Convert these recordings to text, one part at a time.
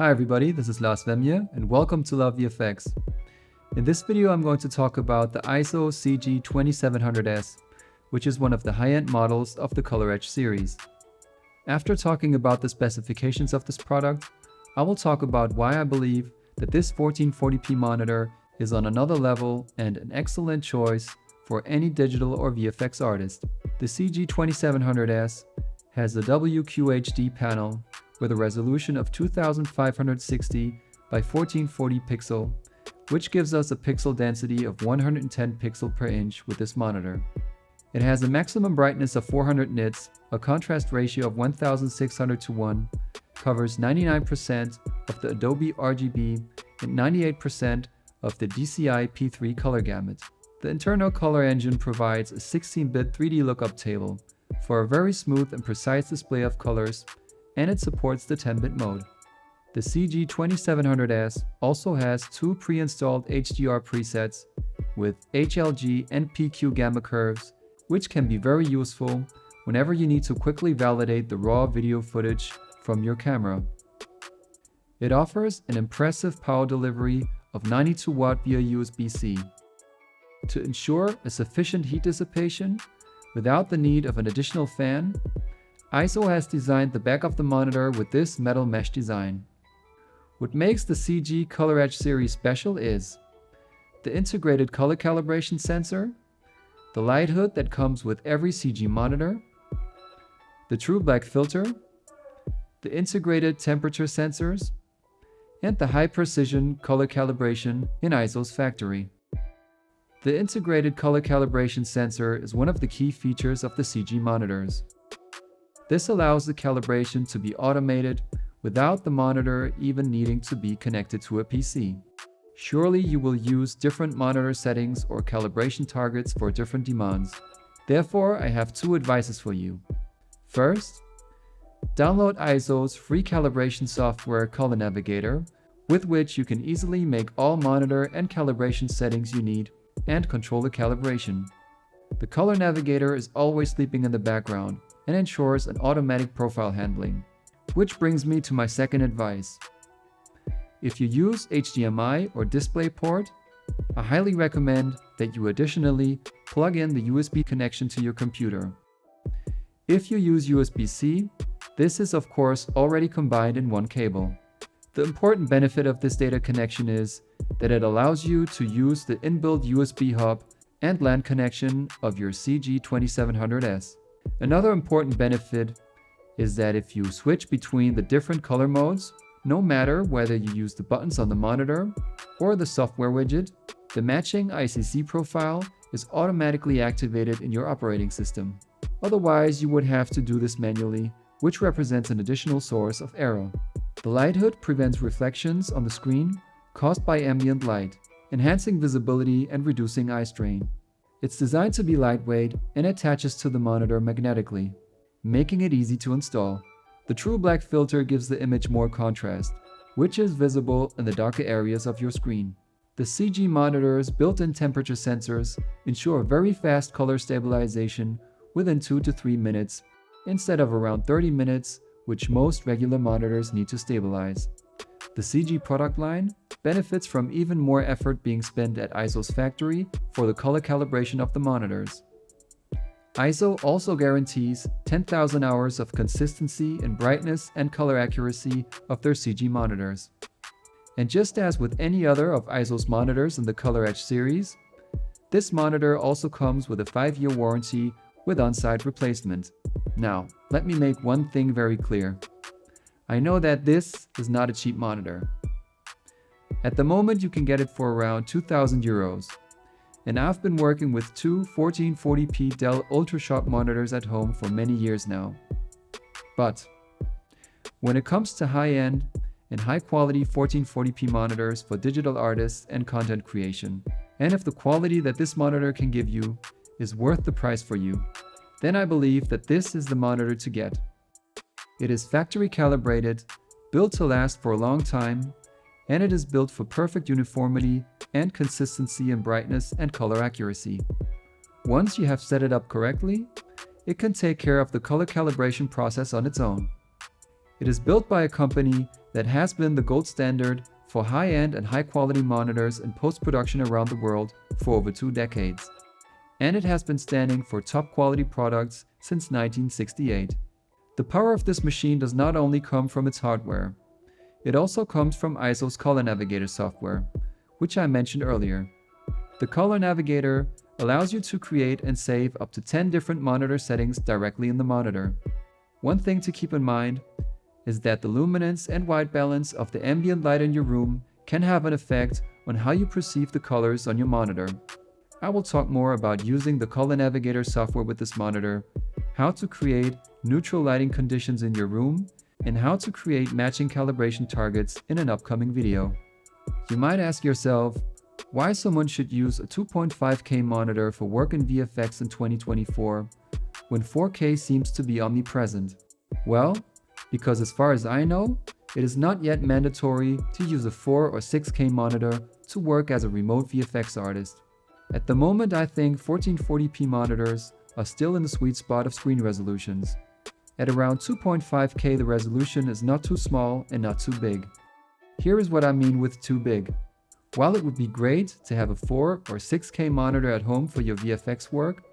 Hi everybody, this is LoveVFX and welcome to LoveVFX. In this video I'm going to talk about the EIZO CG2700S, which is one of the high-end models of the ColorEdge series. After talking about the specifications of this product, I will talk about why I believe that this 1440p monitor is on another level and an excellent choice for any digital or VFX artist. The CG2700S has a WQHD panel with a resolution of 2560 by 1440 pixel, which gives us a pixel density of 110 pixel per inch with this monitor. It has a maximum brightness of 400 nits, a contrast ratio of 1600 to 1, covers 99% of the Adobe RGB and 98% of the DCI P3 color gamut. The internal color engine provides a 16-bit 3D lookup table for a very smooth and precise display of colors, and it supports the 10-bit mode. The CG2700S also has two pre-installed HDR presets with HLG and PQ gamma curves, which can be very useful whenever you need to quickly validate the raw video footage from your camera. It offers an impressive power delivery of 92 watts via USB-C. To ensure a sufficient heat dissipation without the need of an additional fan, EIZO has designed the back of the monitor with this metal mesh design. What makes the CG ColorEdge series special is the integrated color calibration sensor, the light hood that comes with every CG monitor, the true black filter, the integrated temperature sensors, and the high precision color calibration in EIZO's factory. The integrated color calibration sensor is one of the key features of the CG monitors. This allows the calibration to be automated without the monitor even needing to be connected to a PC. Surely you will use different monitor settings or calibration targets for different demands. Therefore, I have two advices for you. First, download EIZO's free calibration software Color Navigator, with which you can easily make all monitor and calibration settings you need and control the calibration. The Color Navigator is always sleeping in the background and ensures an automatic profile handling. Which brings me to my second advice. If you use HDMI or DisplayPort, I highly recommend that you additionally plug in the USB connection to your computer. If you use USB-C, this is of course already combined in one cable. The important benefit of this data connection is that it allows you to use the inbuilt USB hub and LAN connection of your CG2700S. Another important benefit is that if you switch between the different color modes, no matter whether you use the buttons on the monitor or the software widget, the matching ICC profile is automatically activated in your operating system. Otherwise, you would have to do this manually, which represents an additional source of error. The light hood prevents reflections on the screen caused by ambient light, enhancing visibility and reducing eye strain. It's designed to be lightweight and attaches to the monitor magnetically, making it easy to install. The true black filter gives the image more contrast, which is visible in the darker areas of your screen. The CG monitor's built-in temperature sensors ensure very fast color stabilization within 2 to 3 minutes, instead of around 30 minutes, which most regular monitors need to stabilize. The CG product line benefits from even more effort being spent at EIZO's factory for the color calibration of the monitors. EIZO also guarantees 10,000 hours of consistency in brightness and color accuracy of their CG monitors. And just as with any other of EIZO's monitors in the ColorEdge series, this monitor also comes with a 5-year warranty with on-site replacement. Now, let me make one thing very clear. I know that this is not a cheap monitor. At the moment you can get it for around 2,000 euros. And I've been working with two 1440p Dell Ultrasharp monitors at home for many years now. But when it comes to high-end and high-quality 1440p monitors for digital artists and content creation, and if the quality that this monitor can give you is worth the price for you, then I believe that this is the monitor to get. It is factory calibrated, built to last for a long time, and it is built for perfect uniformity and consistency in brightness and color accuracy. Once you have set it up correctly, it can take care of the color calibration process on its own. It is built by a company that has been the gold standard for high-end and high-quality monitors in post-production around the world for over 2 decades. And it has been standing for top-quality products since 1968. The power of this machine does not only come from its hardware. It also comes from EIZO's Color Navigator software, which I mentioned earlier. The Color Navigator allows you to create and save up to 10 different monitor settings directly in the monitor. One thing to keep in mind is that the luminance and white balance of the ambient light in your room can have an effect on how you perceive the colors on your monitor. I will talk more about using the Color Navigator software with this monitor, how to create neutral lighting conditions in your room, and how to create matching calibration targets in an upcoming video. You might ask yourself, why someone should use a 2.5K monitor for work in VFX in 2024 when 4K seems to be omnipresent? Well, because as far as I know, it is not yet mandatory to use a 4 or 6K monitor to work as a remote VFX artist. At the moment, I think 1440p monitors are still in the sweet spot of screen resolutions. At around 2.5K, the resolution is not too small and not too big. Here is what I mean with too big. While it would be great to have a 4 or 6K monitor at home for your VFX work,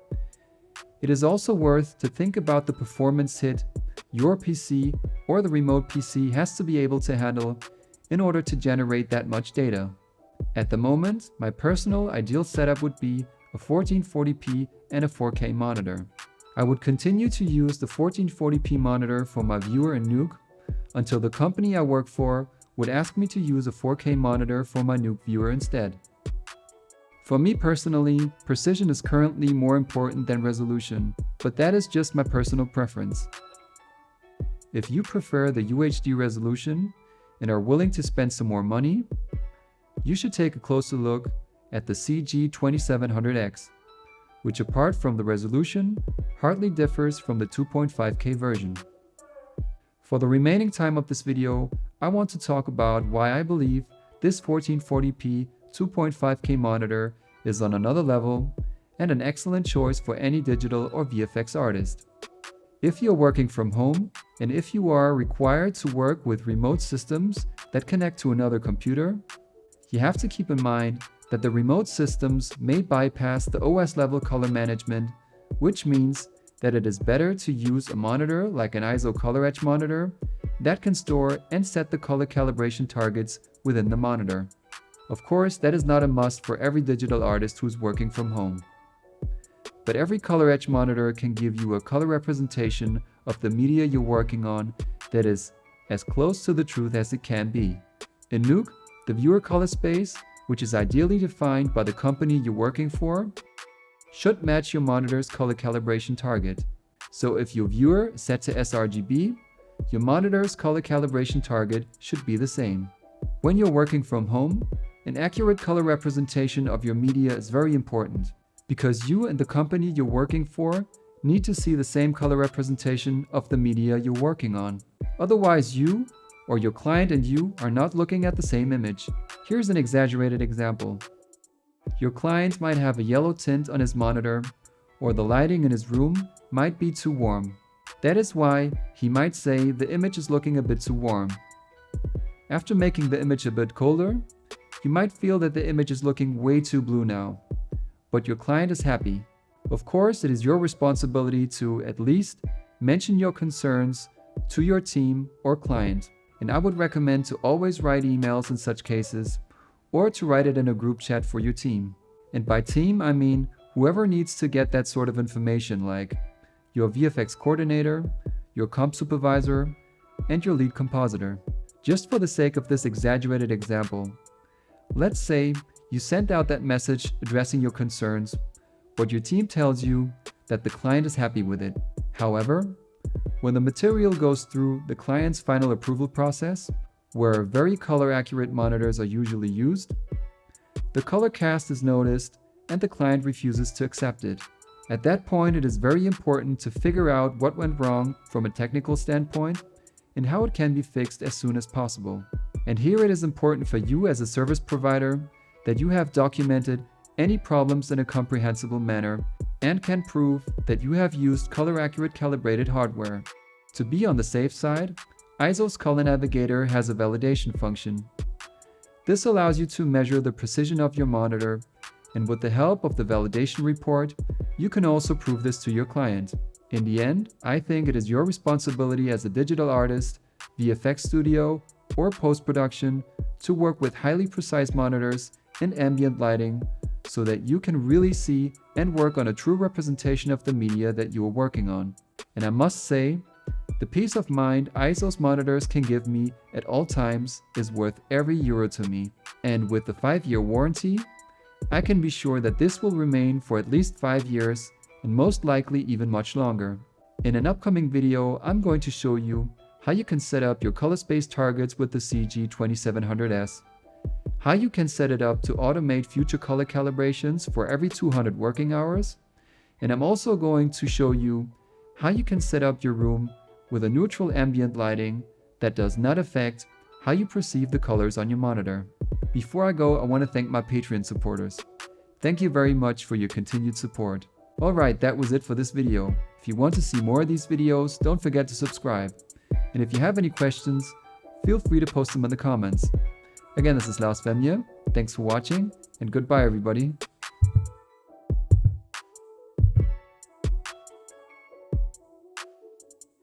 it is also worth to think about the performance hit your PC or the remote PC has to be able to handle in order to generate that much data. At the moment, my personal ideal setup would be a 1440p and a 4K monitor. I would continue to use the 1440p monitor for my viewer in Nuke until the company I work for would ask me to use a 4K monitor for my Nuke viewer instead. For me personally, precision is currently more important than resolution, but that is just my personal preference. If you prefer the UHD resolution and are willing to spend some more money, you should take a closer look at the CG2700S, which apart from the resolution, hardly differs from the 2.5K version. For the remaining time of this video, I want to talk about why I believe this 1440p 2.5K monitor is on another level and an excellent choice for any digital or VFX artist. If you're working from home, and if you are required to work with remote systems that connect to another computer, you have to keep in mind that the remote systems may bypass the OS level color management, which means that it is better to use a monitor like an EIZO Color Edge monitor that can store and set the color calibration targets within the monitor. Of course, that is not a must for every digital artist who's working from home. But every Color Edge monitor can give you a color representation of the media you're working on that is as close to the truth as it can be. In Nuke, the viewer color space, which is ideally defined by the company you're working for, should match your monitor's color calibration target. So if your viewer is set to sRGB, your monitor's color calibration target should be the same. When you're working from home, an accurate color representation of your media is very important, because you and the company you're working for need to see the same color representation of the media you're working on. Otherwise, you or your client and you are not looking at the same image. Here's an exaggerated example. Your client might have a yellow tint on his monitor, or the lighting in his room might be too warm. That is why he might say the image is looking a bit too warm. After making the image a bit colder, you might feel that the image is looking way too blue now. But your client is happy. Of course, it is your responsibility to at least mention your concerns to your team or client. And I would recommend to always write emails in such cases, or to write it in a group chat for your team. And by team, I mean whoever needs to get that sort of information, like your VFX coordinator, your comp supervisor, and your lead compositor. Just for the sake of this exaggerated example, let's say you sent out that message addressing your concerns, but your team tells you that the client is happy with it. However, when the material goes through the client's final approval process, where very color accurate monitors are usually used, the color cast is noticed and the client refuses to accept it. At that point, it is very important to figure out what went wrong from a technical standpoint and how it can be fixed as soon as possible. And here it is important for you as a service provider that you have documented any problems in a comprehensible manner and can prove that you have used color accurate calibrated hardware. To be on the safe side, EIZO's Color Navigator has a validation function. This allows you to measure the precision of your monitor, and with the help of the validation report, you can also prove this to your client. In the end, I think it is your responsibility as a digital artist, VFX studio, or post-production to work with highly precise monitors and ambient lighting so that you can really see and work on a true representation of the media that you are working on. And I must say, the peace of mind EIZO's monitors can give me at all times is worth every euro to me. And with the 5-year warranty, I can be sure that this will remain for at least 5 years and most likely even much longer. In an upcoming video, I'm going to show you how you can set up your color space targets with the CG2700S, how you can set it up to automate future color calibrations for every 200 working hours, and I'm also going to show you how you can set up your room with a neutral ambient lighting that does not affect how you perceive the colors on your monitor. Before I go, I want to thank my Patreon supporters. Thank you very much for your continued support. Alright, that was it for this video. If you want to see more of these videos, don't forget to subscribe. And if you have any questions, feel free to post them in the comments. Again, this is LoveVFX. Thanks for watching, and goodbye everybody.